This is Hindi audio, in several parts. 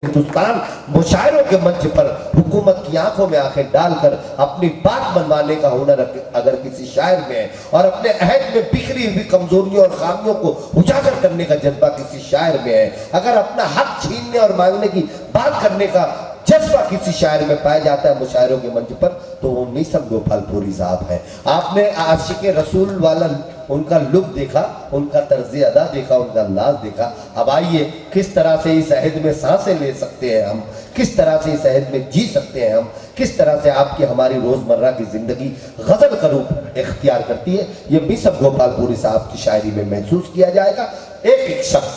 हिंदुस्तान मुशायरों के मंच पर हुकूमत की आंखों में आंखें डालकर अपनी बात मनवाने का हुनर अगर किसी शायर में है और अपने अहद में बिखरी हुई कमजोरियों और खामियों को उजागर करने का जज्बा किसी शायर में है, अगर अपना हक छीनने और मांगने की बात करने का जज्बा किसी शायर में पाया जाता है मुशायरों के मंच पर, तो वो मीसम गोपालपुरी साहब है। आपने आशिक रसूल वाला उनका लुक देखा, उनका तर्ज अदा देखा, उनका अंदाज देखा। अब आइए किस तरह से इस अहद में सांसें ले सकते हैं हम, किस तरह से इस अहद में जी सकते हैं हम, किस तरह से आपकी हमारी रोजमर्रा की जिंदगी गजल का रूप इख्तियार करती है, ये मीसम गोपालपुरी साहब की शायरी में महसूस किया जाएगा। एक एक शख्स,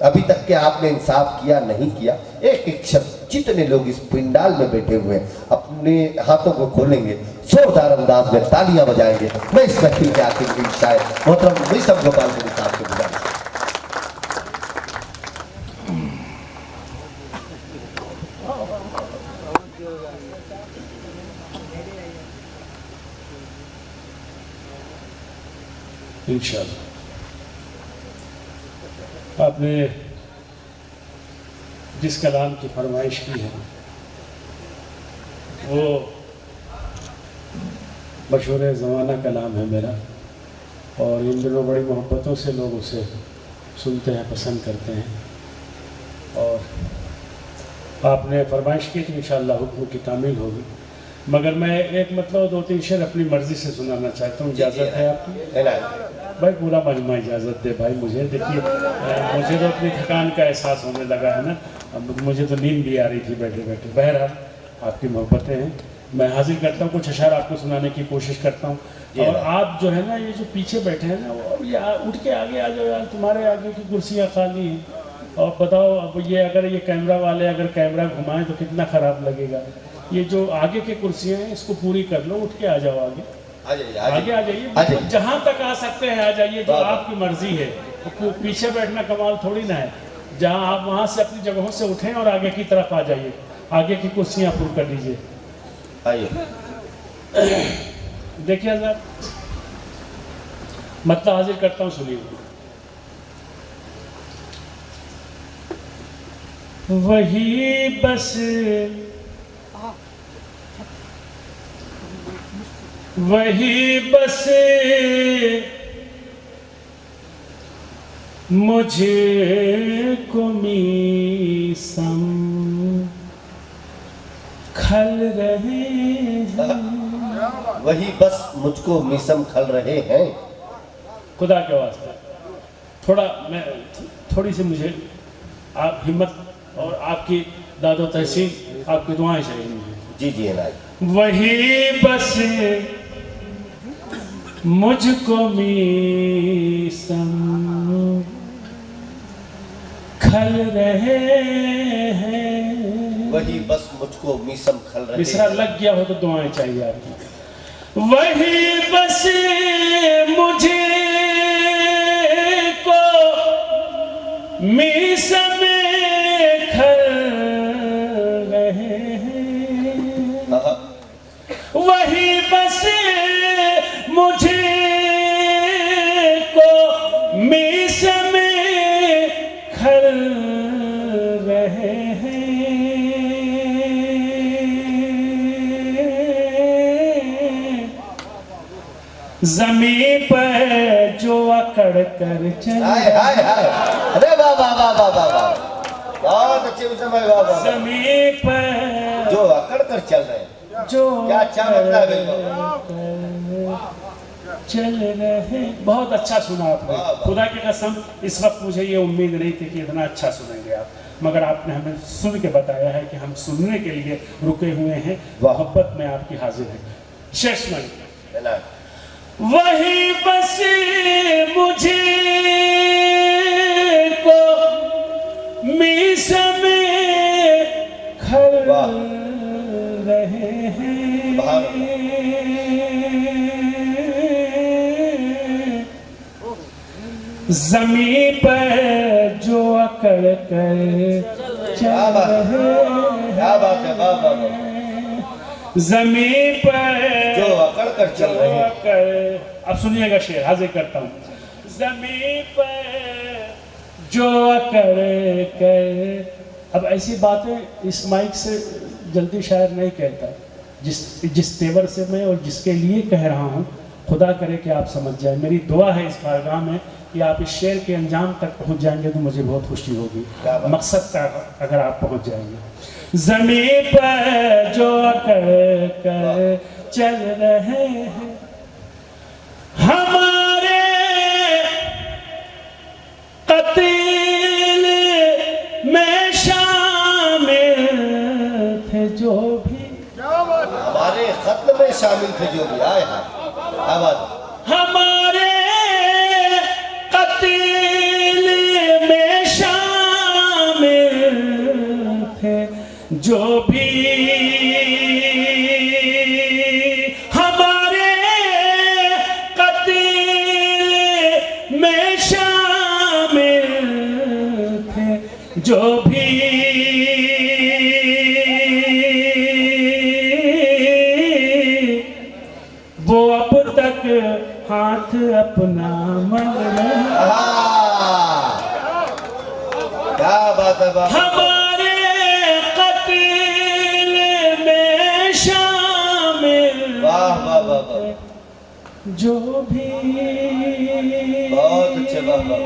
अभी तक के आपने इंसाफ किया नहीं किया, एक एक शख्स, जितने लोग इस पिंडाल में बैठे हुए हैं, अपने हाथों को खोलेंगे, जोरदार अंदाज में तालियां बजाएंगे। मैं इस महफिल के आखिर की शायर मोहतरम मीसम गोपालपुरी साहब के गुजारिश इंशाअल्लाह। आपने जिस कलाम की फरमाइश की है वो मशहूर ज़माना कलाम है मेरा, और इन दिनों बड़ी मोहब्बतों से लोग उसे सुनते हैं, पसंद करते हैं। और आपने फरमाइश की तो इंशाअल्लाह हुक्म की तामील होगी, मगर मैं एक मतलब दो तीन शेर अपनी मर्ज़ी से सुनाना चाहता हूँ। इजाज़त है आपकी? भाई पूरा मजमा इजाज़त दे भाई मुझे। देखिए मुझे तो अपनी थकान का एहसास होने लगा है ना, अब मुझे तो नींद भी आ रही थी बैठे बैठे। बहरहाल आपकी मोहब्बतें हैं, मैं हाजिर करता हूँ, कुछ अशार आपको सुनाने की कोशिश करता हूँ। और आप जो है ना, ये जो पीछे बैठे हैं ना, वो ये उठ के आगे आ जाओ यार, तुम्हारे आगे की कुर्सियाँ खाली हैं। और बताओ अब ये अगर ये कैमरा वाले अगर कैमरा घुमाएं तो कितना ख़राब लगेगा। ये जो आगे की कुर्सियाँ हैं इसको पूरी कर लो, उठ के आ जाओ आगे, आगे आ जाइए, जहाँ तक आ सकते हैं आ जाइए, जो आपकी मर्जी है। तो पीछे बैठना कमाल थोड़ी ना है, जहाँ आप वहाँ से अपनी जगहों से उठें और आगे की तरफ आ जाइए, आगे की कुर्सियाँ पूरी कर लीजिए। देखिए हज़रात, मतलब हाजिर करता हूँ, सुनिए। वही बस वही बस मुझे को मीसम खल रहे हैं, वही बस मुझको मीसम खल रहे हैं। खुदा के वास्ते थोड़ी सी मुझे आप हिम्मत और आपकी दादो तहसीन, आपकी दुआएं चाहिए मुझे। जी जी है। वही बस मुझको मीसम खल रहे हैं, वही बस मुझको मीसम खल रहे हैं। मिसरा लग गया हो तो दुआएं चाहिए आपकी। वही बस मुझे को मीसम खल रहे हैं, वही बस मुझे को मीसम खल रहे हैं। ज़मीन पर जो अकड़ कर चले, अरे वाह वाह वाह वाह वाह वाह, बहुत अच्छे समय, वाह वाह। ज़मीन पर जो अकड़ कर चल रहे हैं, जो क्या अच्छा मतलब चल रहे। बहुत अच्छा सुना आपने, खुदा की कसम इस वक्त मुझे ये उम्मीद नहीं थी कि इतना अच्छा सुनेंगे आप, मगर आपने हमें सुन के बताया है कि हम सुनने के लिए रुके हुए हैं। मोहब्बत में आपकी हाजिर है। शेष में वही बस मुझे को मीसम खल रहे हैं, ज़मीन पर जो अकड़ कर चल रहे हैं, ज़मीन पर जो अकड़ कर चल रहे हैं। अब सुनिएगा शेर, हाजिर करता हूँ। ज़मीन पर जो अकड़ कर अब ऐसी बातें इस माइक से जल्दी शायर नहीं कहता, जिस तेवर से मैं और जिसके लिए कह रहा हूँ, खुदा करे कि आप समझ जाए। मेरी दुआ है इस बारगाह में कि आप इस शेर के अंजाम तक पहुँच जाएंगे तो मुझे बहुत खुशी होगी, मकसद तक अगर आप पहुँच जाएंगे। ज़मीन पर जो कर चल रहे हैं हमारे कत्ल में शामिल थे जो भी, हमारे खत्म में शामिल थे जो भी आए हैं, हमारे कत्ल में शामिल थे जो भी, हमारे कत्ल में शामिल थे जो भी, वो अब तक हाथ अपना मल रहा। क्या बात है बाबा। हमारे कत्ल में शामिल, वाह वाह वाह वाह, जो भी, बहुत अच्छे, वाह वाह,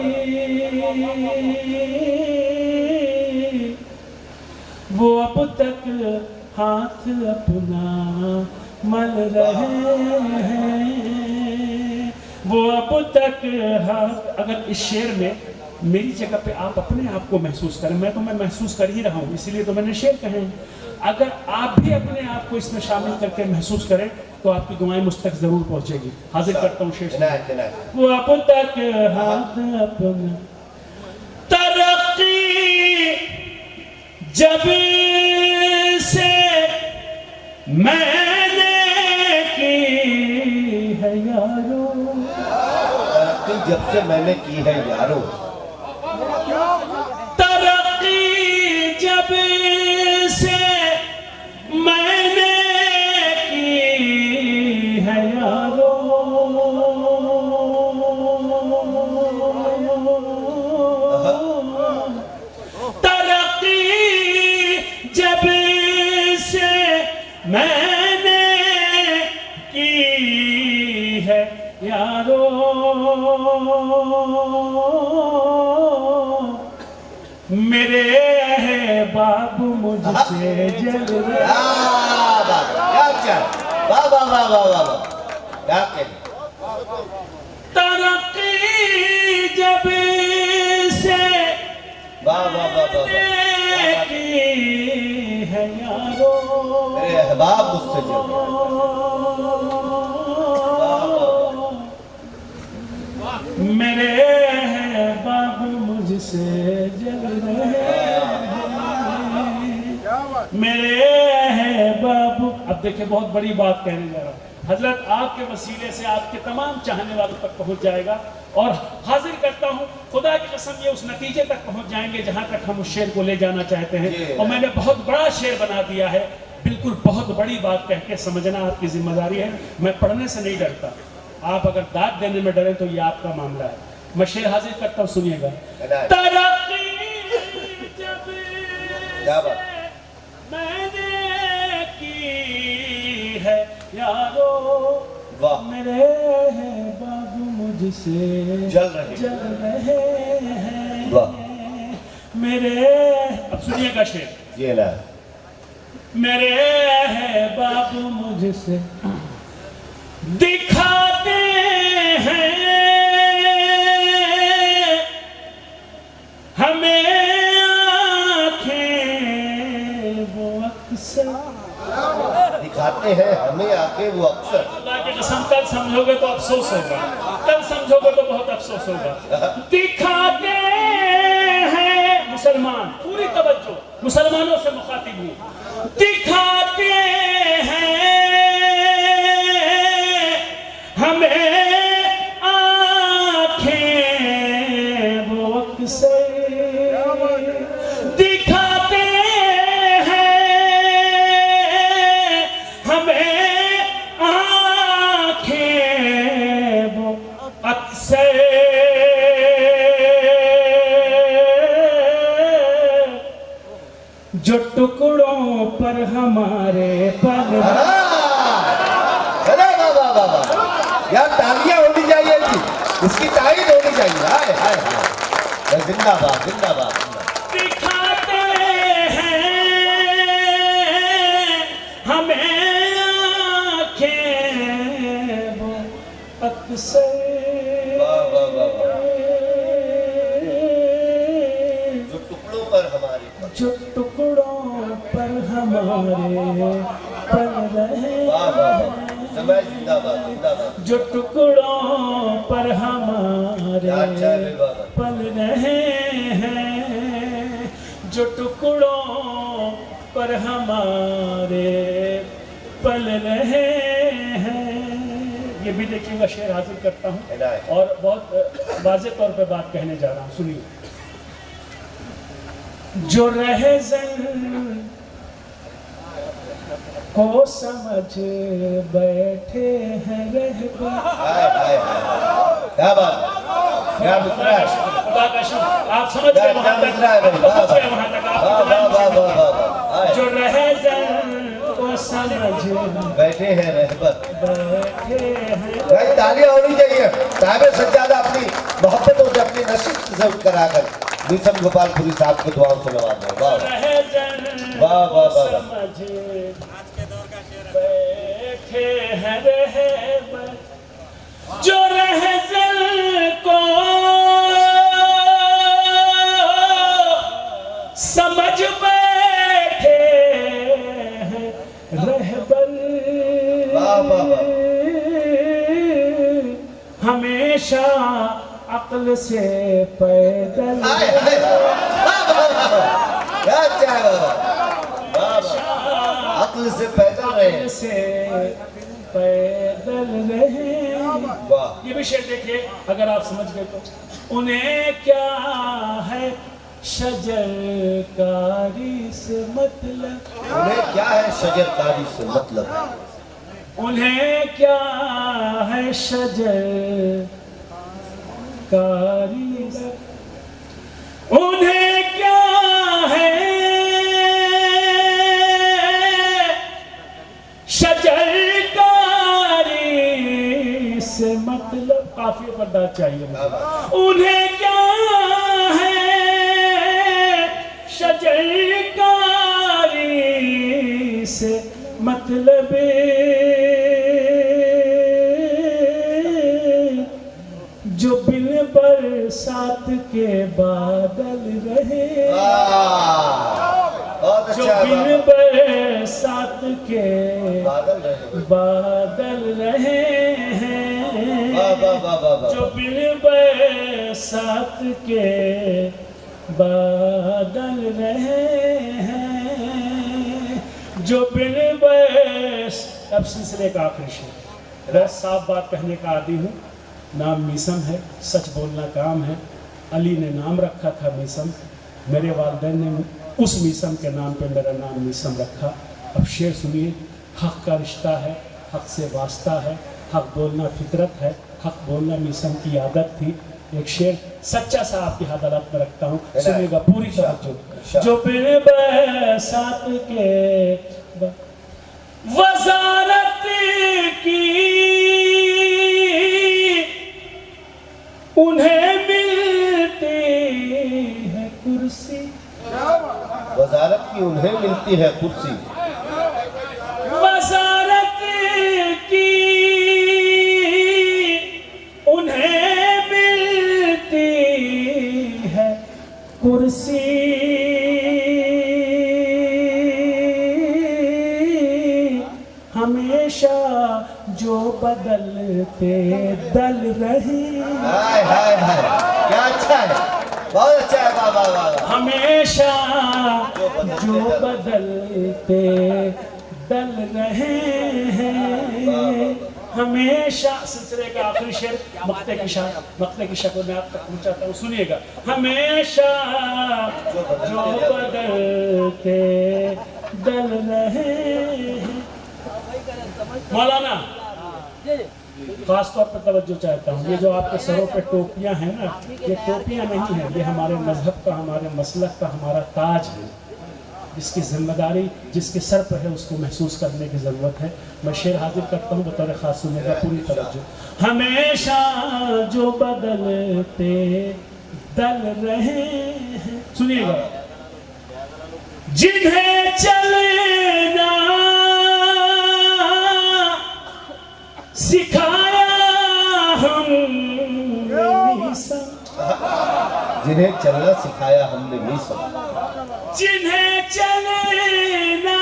वो अब तक हाथ अपना मल रहे हैं, वो अब तक हाथ। अगर इस शेर में मेरी जगह पे आप अपने आप को महसूस करें, मैं महसूस कर ही रहा हूँ, इसीलिए तो मैंने शेर कहे हैं। अगर आप भी अपने आप को इसमें शामिल करके महसूस करें तो आपकी दुआएं मुझ तक जरूर पहुंचेगी। हाजिर करता हूँ शेर। वो अब तक हाथ अपना, तरक्की जब से मैंने की है यारो, तरक्की जब से मैंने की है यारो, तरक्की जब से मैंने की है यारो, तरक्की जब से मैंने की है यारो, मेरे अहबाब मुझसे जल रहे। तरक्की जब से मैंने की है यारो, मेरे अहबाब मुझसे जल रहे, मेरे अहबाब मुझसे जल रहे, मेरे अहबाब। अब देखिए बहुत बड़ी बात कहने जा रहा हूं, हजरत आपके वसीले से आपके तमाम चाहने वालों तक पहुंच जाएगा, और हाजिर करता हूं खुदा की कसम ये उस नतीजे तक पहुंच जाएंगे जहां तक हम उस शेर को ले जाना चाहते हैं। और मैंने बहुत बड़ा शेर बना दिया है, बिल्कुल बहुत बड़ी बात कह के समझना आपकी जिम्मेदारी है। मैं पढ़ने से नहीं डरता, आप अगर दाद देने में डरे तो ये आपका मामला है। मैं शेर हाजिर करता हूँ, सुनिएगा। तरक्की जब मैंने की है यारो, मेरे बाबू मुझसे जल रहे हैं, मेरे। अब सुनिएगा शेर, ये ना, मेरे बाबू मुझसे दिखाते हैं हमें आंखें वो अक्सर, दिखाते हैं हमें आके वो अक्सर। अल्लाह की कसम कल समझोगे तो अफसोस होगा, कल समझोगे तो बहुत अफसोस होगा। दिखाते हैं मुसलमान, पूरी तवज्जो मुसलमानों से मुखातिब हूं, दिखाते हैं हमें आंखें वो अक्सर, दिखाते हैं हमें आंखें वो अक्सर, टुकड़ों पर हमारे पल। अरे वाह वाह वाह वाह, यार तालियां होनी चाहिए जी, इसकी तारीफ होनी चाहिए। हाय हाय हाय, जिंदाबाद जिंदाबाद। दिखाते हैं हमें आँखें वो अक्सर, वाह वाह वाह वाह, जो टुकड़ों पर हमारे जो टुकड़ों पर हमारे पल रहे। वाह वाह वाह, समय जिंदाबाद जिंदाबाद। जो टुकड़ों पर हमारे अच्छा है बाबा। पल रहे हैं, जो टुकड़ों पर हमारे पल रहे हैं। ये भी देखिएगा, शेर हाजिर करता हूँ और बहुत वाज़ेह तौर पे बात कहने जा रहा हूँ, सुनिए। जो रहज़न को समझ बैठे हैं रहबर। हाय हाय हाय, क्या बात, क्या मित्रा है, खुदा का शुक्र, आप समझ गए वहां तक, पहुंच गए वहां तक। आप जो रहज़न को समझ बैठे हैं रहबर, बैठे हैं। भाई तालियां होनी चाहिए। साहिब सज्जादा अपनी मोहब्बतों से, अपनी नसीब से कराकर मीसम गोपालपुरी साहब को दुआओं से नवाज दो। वाह वाह वाह वाह, बैठे हैं रहबर, जो रहज़न को समझ बैठे हैं रहबर। वाह वाह वाह, हमेशा अक्ल से पैदल, हाय हाय, वाह वाह वाह, क्या अच्छा है बाबा, वाह वाह, अक्ल से पैदल रहे, से पैदल रहे। वाह, ये भी शेर देखिए, अगर आप समझ गए तो। उन्हें क्या है शजरकारी से मतलब, उन्हें क्या है शजरकारी से मतलब, उन्हें क्या है शजरकारी से, उन्हें क्या है शजरकारी से मतलब। काफी पर दाद चाहिए मुझे। उन्हें क्या है शजरकारी से मतलब, जो बिन बरसात के बादल रहे, बहुत जो अच्छा बिन है बरसात के बादल रहे, बादल रहे हैं, वाह वाह वाह वाह वाह, जो बिन बरसात के बादल रहे हैं, जो बिन बरस। अब सिलसिले का आखिरी शेर, बस साफ बात कहने का आदी हूँ। नाम मीसम है, सच बोलना काम है। अली ने नाम रखा था मीसम, मेरे वालिदैन ने उस मीसम के नाम पे मेरा नाम मीसम रखा। अब शेर सुनिए। हक़ का रिश्ता है, हक़ से वास्ता है, हक़ बोलना फितरत है, हक़ बोलना मीसम की आदत थी। एक शेर सच्चा सा आपकी अदालत में रखता हूँ, सुनिएगा पूरी तवज्जो। जो बिन बरसात के वज़ारत की उन्हें मिलती है कुर्सी, वजारत की उन्हें मिलती है कुर्सी, वज़ारत की उन्हें मिलती है कुर्सी, हमेशा जो बदलते दल रहे। हाय हाय हाय, क्या अच्छा है, बहुत अच्छा है, वाह वाह वाह, हमेशा जो बदलते दल रहे हैं, हमेशा। सिलसिले का आखिरी शेर मक्ते की शक्ल में आप तक पहुंचाता हूँ, सुनिएगा। हमेशा जो बदलते दल रहे हैं। मौलाना खास तौर पर तवज्जो चाहता हूँ, ये जो आपके सरों पे टोपियां हैं ना, ये टोपियां नहीं है, ये हमारे मजहब का, हमारे मसलक का, हमारा ताज है। जिसकी जिम्मेदारी जिसके सर पर है उसको महसूस करने की ज़रूरत है। मैं शेर हाजिर करता हूँ बतौर ख़ास सुनने पूरी तवज्जो। हमेशा जो बदलते दल रहे हैं, सुनिएगा, जिन्हें चलना सिखाया हमने मीसा, जिन्हें चलना सिखाया हमने मीसा, जिन्हें चलना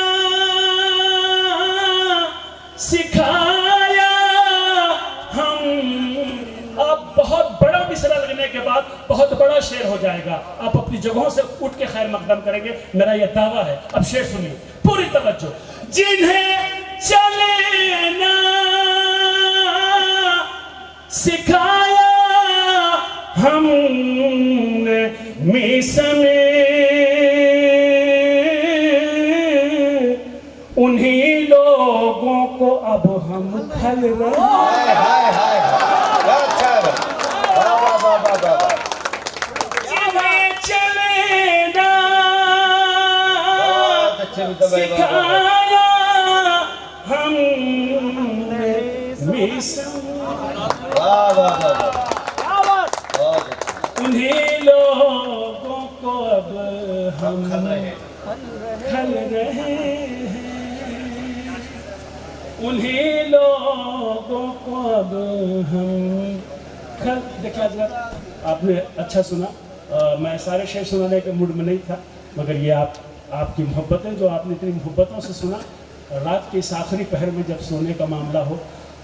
सिखाया हम। अब बहुत बड़ा मिसरा लगने के बाद बहुत बड़ा शेर हो जाएगा। आप अपनी जगहों से उठ के खैर मकदम करेंगे, मेरा यह दावा है। अब शेर सुनिए पूरी तवज्जो। जिन्हें चलना सिखाया हमने मीसा में, उन्हीं लोगों को अब हम खल रहे हैं। जिन्हें चलना सिखाया हमने मीसा, उन्हीं लोगों को अब हम खल रहे हैं, उन्हीं लोगों को अब हम खल। देखिए हज़रत, आपने अच्छा सुना। मैं सारे शेर सुनाने के मूड में नहीं था, मगर ये आपकी मोहब्बतें जो आपने इतनी मोहब्बतों से सुना, रात के इस आखिरी पहर में जब सोने का मामला हो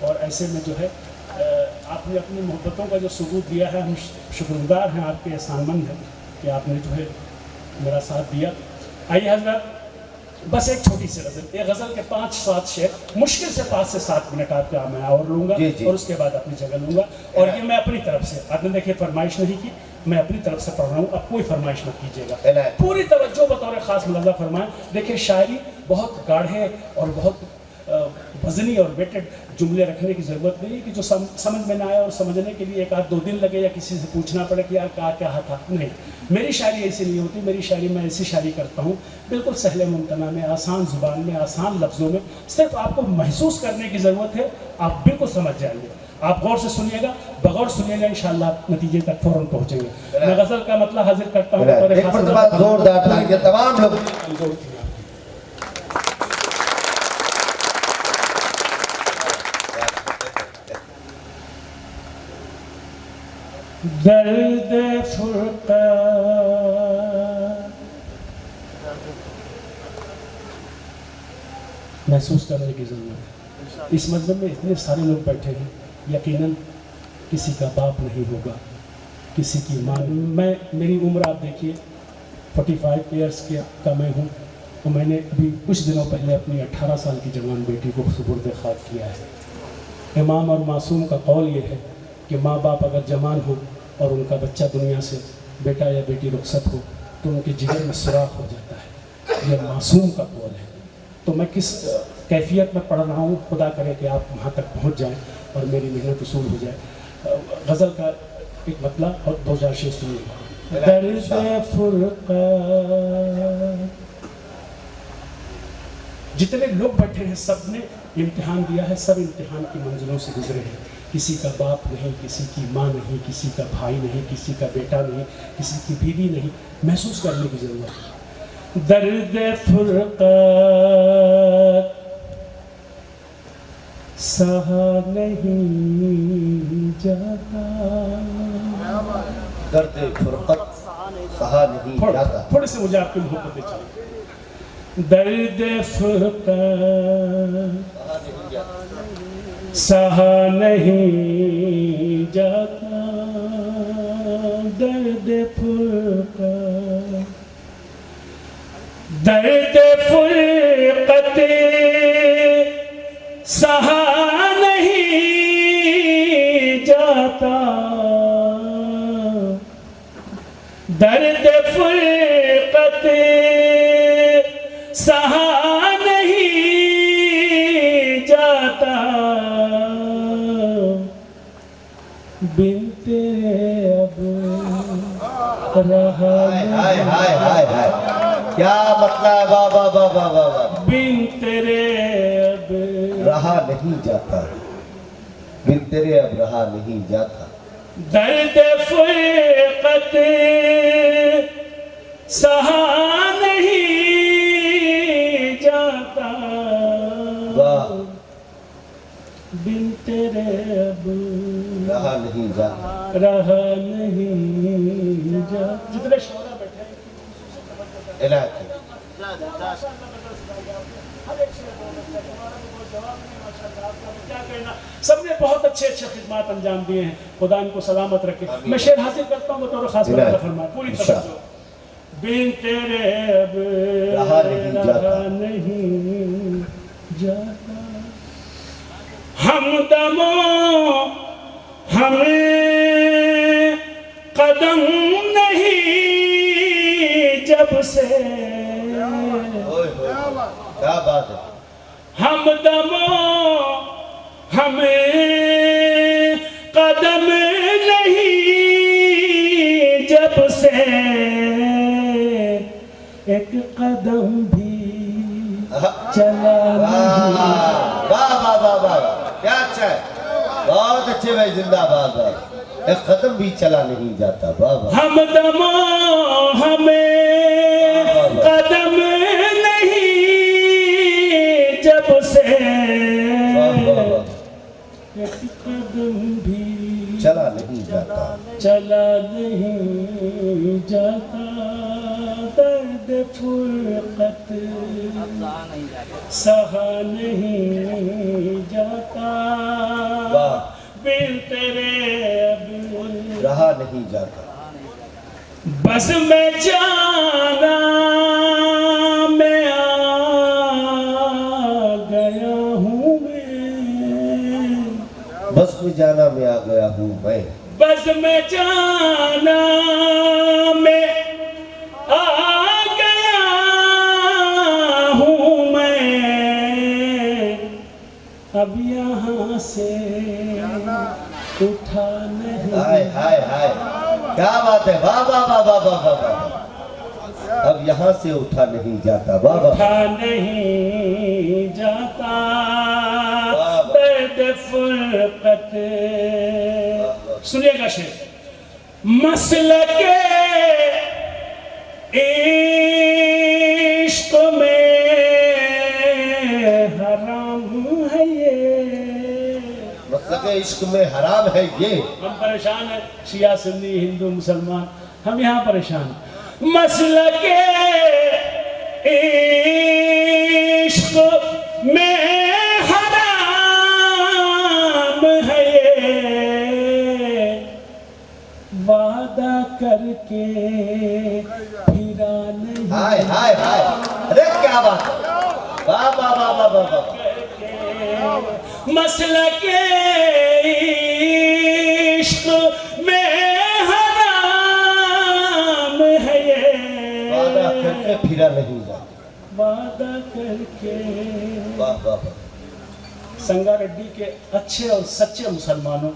और ऐसे में जो है आपने अपनी मोहब्बतों का जो सबूत दिया है, हम शुक्रगुजार हैं, आपके एहसानमंद हैं कि आपने जो है मेरा साथ दिया। आइए हज़रत, बस एक छोटी सी गज़ल, एक गज़ल के 5-7 शेर, मुश्किल से 5 से 7 मिनट आपका मैं और लूँगा और उसके बाद अपनी जगह लूँगा। और ये मैं अपनी तरफ से, आपने देखिए फरमाइश नहीं की, मैं अपनी तरफ से पढ़ रहा हूँ, अब कोई फरमाइश मत कीजिएगा, पूरी तवज्जो बतौर ख़ास मुलज़्ज़ा फरमाएं। देखिए शायरी बहुत गाढ़े और बहुत वज़नी और वेटेड जुमले रखने की ज़रूरत नहीं है कि जो समझ में ना आए और समझने के लिए 1-2 दिन लगे या किसी से पूछना पड़े कि यार क्या था। नहीं, मेरी शायरी ऐसी नहीं होती। मेरी शायरी, मैं ऐसी शायरी करता हूँ बिल्कुल सहले मुमतना में, आसान ज़ुबान में, आसान लफ्ज़ों में। सिर्फ आपको महसूस करने की ज़रूरत है, आप बिल्कुल समझ जाएंगे। आप गौर से सुनिएगा, बगौर सुनिएगा, इंशाअल्लाह नतीजे तक फ़ौरन पहुँचेंगे। मैं गज़ल का मतलब हाजिर करता हूँ। तमाम लोग दर्द फुरक़ा महसूस करने की ज़रूरत है। इस मजलिस में इतने सारे लोग बैठे हैं, यकीनन किसी का बाप नहीं होगा, किसी की माँ। मेरी उम्र आप देखिए 45 ईयर्स का मैं हूँ, और मैंने अभी कुछ दिनों पहले अपनी 18 साल की जवान बेटी को सुपुर्द ख़ाक किया है। इमाम और मासूम का कौल ये है कि माँ बाप अगर जवान हो और उनका बच्चा दुनिया से, बेटा या बेटी रुखसत हो, तो उनके जिगर में सुराख हो जाता है। यह मासूम का कौल है। तो मैं किस कैफियत में पढ़ रहा हूँ, खुदा करे कि आप वहाँ तक पहुँच जाएं और मेरी मेहनत उसूल हो जाए। गज़ल का एक मतलब और 2 शेर सुनिए। दर्द फुरक़ा, जितने लोग बैठे हैं सब ने इम्तिहान दिया है, सब इम्तिहान की मंजिलों से गुजरे हैं। किसी का बाप नहीं, किसी की माँ नहीं, किसी का भाई नहीं, किसी का बेटा नहीं, किसी की बीवी नहीं। महसूस करने की ज़रूरत है। दर्द फुरक़ा सहा नहीं जाता, दर्द फुरक़त सहा नहीं जाता। थोड़े से मुझे आपकी मोहब्बत चाहिए। दर्द फुरक़ा सहा नहीं जाता, दर्द फुरक़ा, दर्द फुरक़त सहा नहीं जाता, दर्द फुरक़त सहा नहीं जाता, बिन तेरे अब रहा नहीं। क्या मतलब? वाह वाह वाह वाह वाह वाह। बिन तेरे अब रहा नहीं जाता, बिन तेरे अब रहा नहीं जाता। दर्द फुरकत सहा नहीं जाता, वाह। बिन तेरे अब रहा नहीं जाता, रहा नहीं जाता। जितने शोरा बैठे हैं इलाही क्या कहना, सबने बहुत अच्छे अच्छे खिदमत अंजाम दिए हैं। खुदा इनको सलामत रखे। मैं शेर हासिल करता हूँ बतौर खास फरमाए पूरी तवज्जो। बिन तेरे अब रहा नहीं जाता, नहीं जाता, हमदमों हमें कदम नहीं जब से, क्या बात है। हमदमों हमें कदम नहीं जब से, एक कदम भी चला नहीं। वाह वाह वाह वाह, क्या अच्छा है, बहुत अच्छे भाई, जिंदाबाद भाई। एक कदम भी चला नहीं जाता। वाह वाह। हमदमों हमें कदम नहीं जब से, एक कदम भी चला नहीं जाता, चला नहीं जाता। दर्द फुरकत सहा नहीं जाता, बिन तेरे अब रहा नहीं जाता। बस मैं जाना मैं आ गया हूँ मैं, बस में जाना मैं आ गया हूँ मैं, बस मैं जाना मैं आ गया हूँ मैं, अब यहाँ से उठा नहीं। हाय हाय हाय, क्या बात है। वाह वाह वाह वाह वाह वाह वाह। अब यहाँ से उठा नहीं जाता। वाह वाह। उठा नहीं जाता, दर्द फुरकत। सुनिएगा शेर, मसलके इश्क में हराम है ये, मसलके इश्क में हराम है ये। हम परेशान है, शिया सुन्नी हिंदू मुसलमान, हम यहाँ परेशान। मसलके इश्क में हराम है ये, वादा करके फिरा नहीं। हाय हाय हाय, अरे क्या बात है। वाह वाह वाह वाह वाह वाह। मसलके इश्क में हराम है ये, वादा करके फिरा नहीं जाता। वादा करके। वाह वाह वाह। संगारेड्डी के अच्छे और सच्चे मुसलमानों,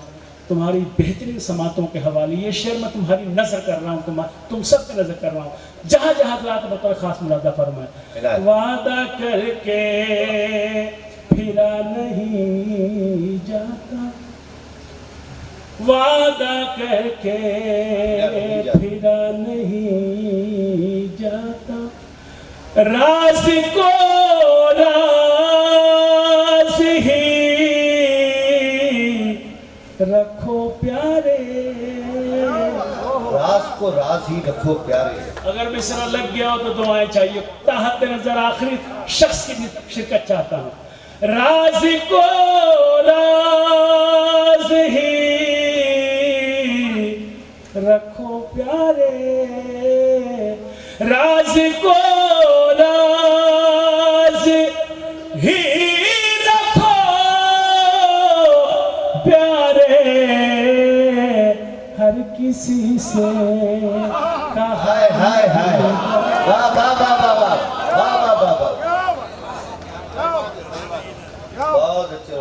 तुम्हारी बेहतरीन समातों के हवाले ये शेर मैं तुम्हारी नजर कर रहा हूँ, तुम सब पे नजर कर रहा हूँ। जहाँ जहाँ रात बतौर खास मुरादा फरमाए। वादा करके फिरा नहीं जाता, वादा करके फिरा नहीं जाता, राज को राज ही रखो प्यारे, राज को राज ही रखो प्यारे। अगर मिसरा लग गया हो तो दुआएं चाहिए। ताहत नजर आखिरी शख्स की शिरकत चाहता हूँ। राज को राज ही रखो प्यारे, राज को राज ही रखो प्यारे, हर किसी से कहा। हाय हाय हाय, वाह वाह वाह वाह वाह वाह वाह वाह वाह। बहुत अच्छे।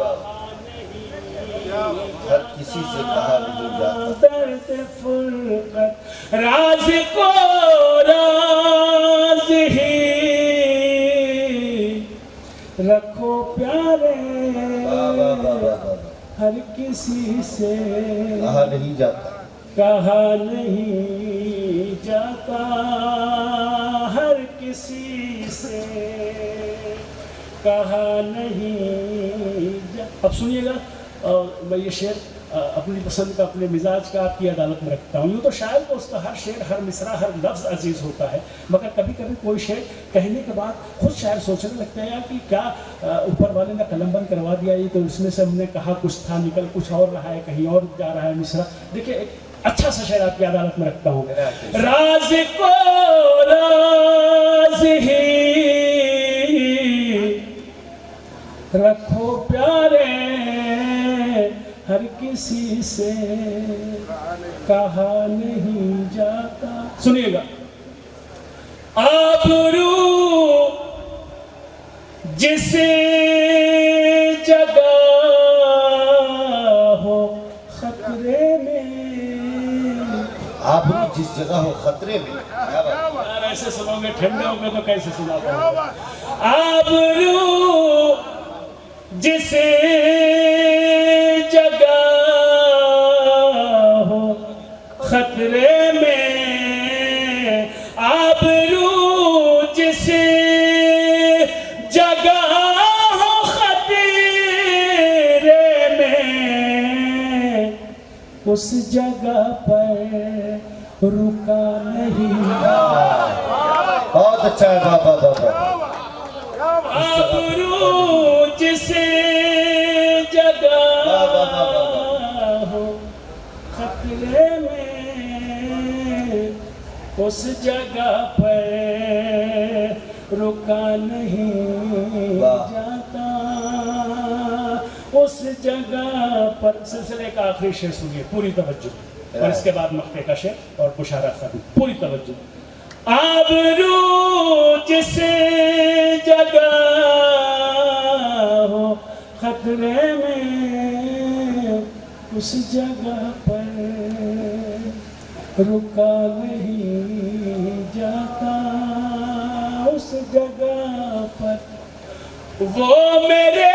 हर किसी से कहा नहीं जाता। दर्द फुरकत राज को राज ही रखो प्यारे वाह वाह वाह वाह वाह। हर किसी से, कहा नहीं जाता, कहा नहीं जाता हर किसी से, कहा नहीं अब सुनिएगा, मैं ये शेर अपनी पसंद का, अपने मिजाज का आपकी अदालत में रखता हूँ। यूँ तो शायर को उसका हर शेर, हर मिसरा, हर लफ्ज़ अजीज़ होता है, मगर कभी कभी कोई शेर कहने के बाद खुद शायर सोचने लगता है यार कि क्या ऊपर वाले ने कलम बंद करवा दिया, ये तो इसमें से हमने कहा कुछ था, निकल कुछ और रहा है, कहीं और जा रहा है मिसरा। देखिए एक अच्छा सा शेर आपकी अदालत में रखता हूँ। राज को राज ही रखो प्यारे हर किसी से, कहा नहीं जाता। सुनिएगा, आबरू जिस जगह हो खतरे में, आबरू जिस जगह हो खतरे में। क्या बात? यार ऐसे सुनोगे ठंडे होंगे तो कैसे सुना पाओगे। आबरू जिस जगह हो खतरे में, आबरू जिस जगह हो खतरे में, उस जगह पर रुका नहीं। बहुत अच्छा है, वाह वाह वाह वाह। आबरू जिस जगह हो खतरे में, उस जगह पर रुका नहीं जाता, उस जगह पर। सिलसिले का आखिरी शेर सुनिए, पूरी तवज्जो, और इसके बाद मक्के का शेर और बुशारा खानी, पूरी तवज्जो। आबरू जिस जगह हो खतरे में, उस जगह पर रुका नहीं जाता, उस जगह पर वो मेरे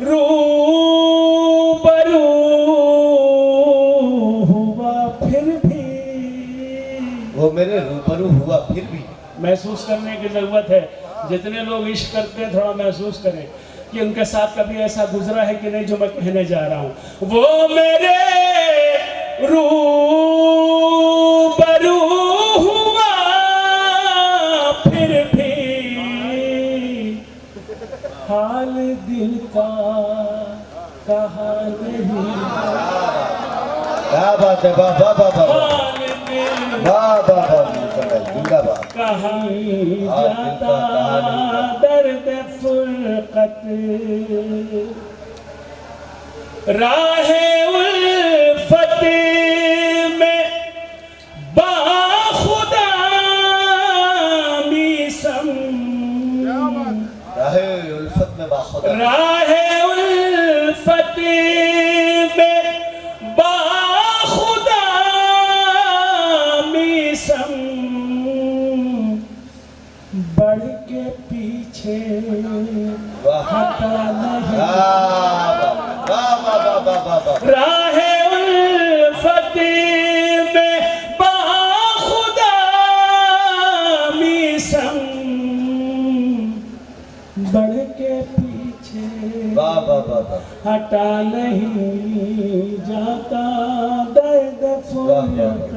रूबरू हुआ फिर भी, वो मेरे रूबरू हुआ फिर भी। महसूस करने की जरूरत है। जितने लोग इश्क करते हैं थोड़ा महसूस करें कि उनके साथ कभी ऐसा गुजरा है कि नहीं जो मैं कहने जा रहा हूं। वो मेरे रूबरू हुआ फिर भी, हाल दिल का कहा नहीं। क्या बात है, वाह वाह वाह वाह हाल दिल वाह वाह वाह। जिंदाबाद। कहा जाता दर्द फुरकत, राहे उल्फत में बाखुदा मीसम, राहे उल्फत में बाखुदा, राहे उल्फत में बाखुदा मीसम, बढ़ के पीछे हटा नहीं। राहे उल्फत में बाखुदा मीसम, बढ़ के पीछे हटा नहीं जाता दर्द फुरकत।